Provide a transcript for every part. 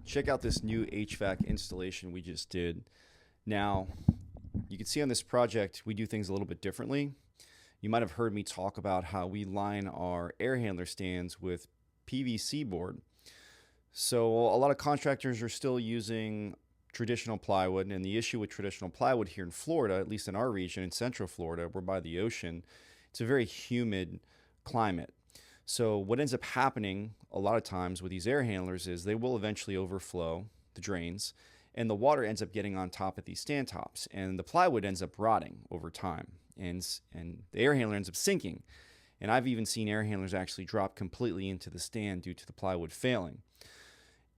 Check out this new HVAC installation we just did. Now, you can see on this project, we do things a little bit differently. You might have heard me talk about how we line our air handler stands with PVC board. So a lot of contractors are still using traditional plywood, and the issue with traditional plywood here in Florida, at least in our region, in Central Florida, we're by the ocean, it's a very humid climate. So what ends up happening a lot of times with these air handlers is they will eventually overflow the drains, and the water ends up getting on top of these stand tops, and the plywood ends up rotting over time, and the air handler ends up sinking. And I've even seen air handlers actually drop completely into the stand due to the plywood failing.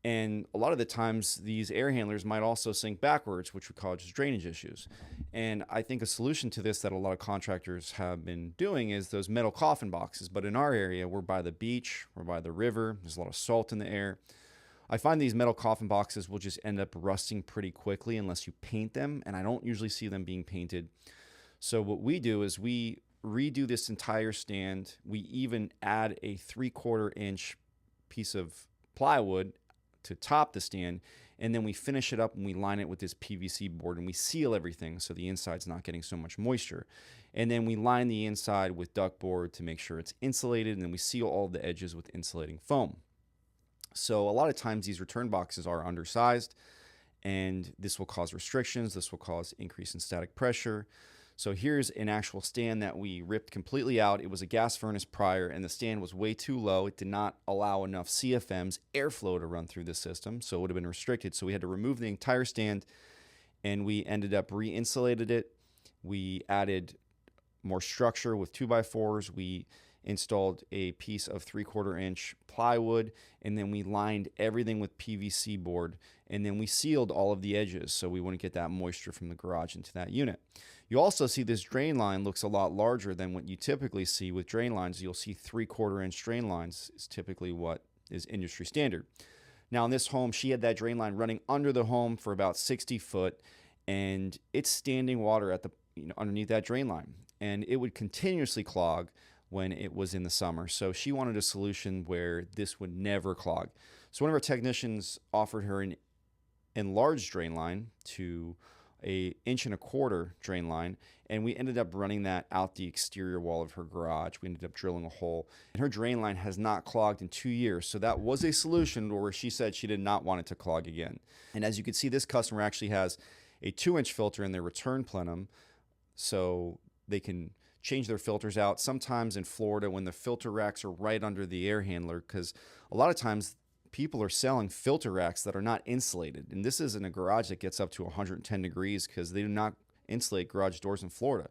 And a lot of the times these air handlers might also sink backwards, which would cause drainage issues. And I think a solution to this that a lot of contractors have been doing is those metal coffin boxes. But in our area, we're by the beach, we're by the river, there's a lot of salt in the air. I find these metal coffin boxes will just end up rusting pretty quickly unless you paint them, and I don't usually see them being painted. So what we do is we redo this entire stand. We even add a 3/4 inch piece of plywood to top the stand, and then we finish it up and we line it with this PVC board, and we seal everything so the inside's not getting so much moisture. And then we line the inside with duct board to make sure it's insulated, and then we seal all the edges with insulating foam. So a lot of times these return boxes are undersized, and this will cause restrictions. This will cause increase in static pressure. So here's an actual stand that we ripped completely out. It was a gas furnace prior, and the stand was way too low. It did not allow enough CFM's airflow to run through the system, so it would have been restricted. So we had to remove the entire stand, and we ended up re-insulated it. We added more structure with 2x4s. We installed a piece of 3/4 inch plywood, and then we lined everything with PVC board, and then we sealed all of the edges so we wouldn't get that moisture from the garage into that unit. You also see this drain line looks a lot larger than what you typically see with drain lines. You'll see 3/4 inch drain lines is typically what is industry standard. Now in this home, she had that drain line running under the home for about 60 foot, and it's standing water at the underneath that drain line, and it would continuously clog when it was in the summer. So she wanted a solution where this would never clog. So one of our technicians offered her an enlarged drain line to a 1.25 inch drain line, and we ended up running that out the exterior wall of her garage. We ended up drilling a hole, and her drain line has not clogged in 2 years. So that was a solution where she said she did not want it to clog again. And as you can see, this customer actually has a 2-inch filter in their return plenum, so they can change their filters out. Sometimes in Florida, when the filter racks are right under the air handler, because a lot of times people are selling filter racks that are not insulated. And this is in a garage that gets up to 110 degrees because they do not insulate garage doors in Florida.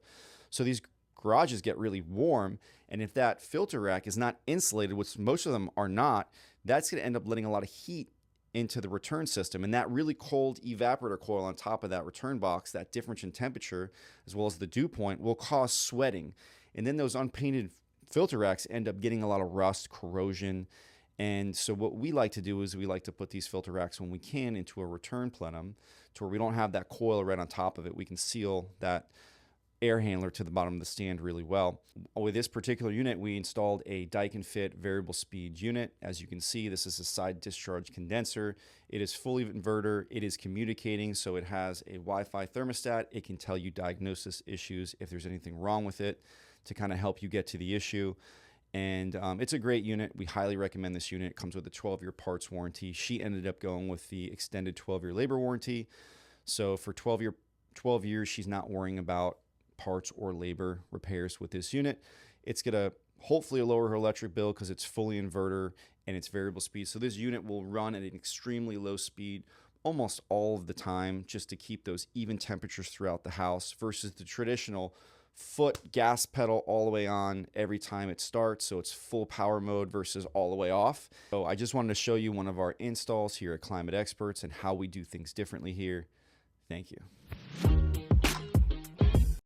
So these garages get really warm, and if that filter rack is not insulated, which most of them are not, that's going to end up letting a lot of heat into the return system, and that really cold evaporator coil on top of that return box, that difference in temperature as well as the dew point, will cause sweating. And then those unpainted filter racks end up getting a lot of rust, corrosion. And so what we like to do is we like to put these filter racks when we can into a return plenum to where we don't have that coil right on top of it. We can seal that air handler to the bottom of the stand really well. With this particular unit, we installed a Daikin FIT variable speed unit. As you can see, this is a side discharge condenser. It is fully inverter. It is communicating, so it has a Wi-Fi thermostat. It can tell you diagnosis issues if there's anything wrong with it to kind of help you get to the issue. And it's a great unit. We highly recommend this unit. It comes with a 12-year parts warranty. She ended up going with the extended 12-year labor warranty. So for 12 years, she's not worrying about parts or labor repairs with this unit. It's going to hopefully lower her electric bill because it's fully inverter and it's variable speed. So this unit will run at an extremely low speed almost all of the time just to keep those even temperatures throughout the house versus the traditional foot gas pedal all the way on every time it starts. So it's full power mode versus all the way off. So I just wanted to show you one of our installs here at Climate Experts and how we do things differently here. Thank you.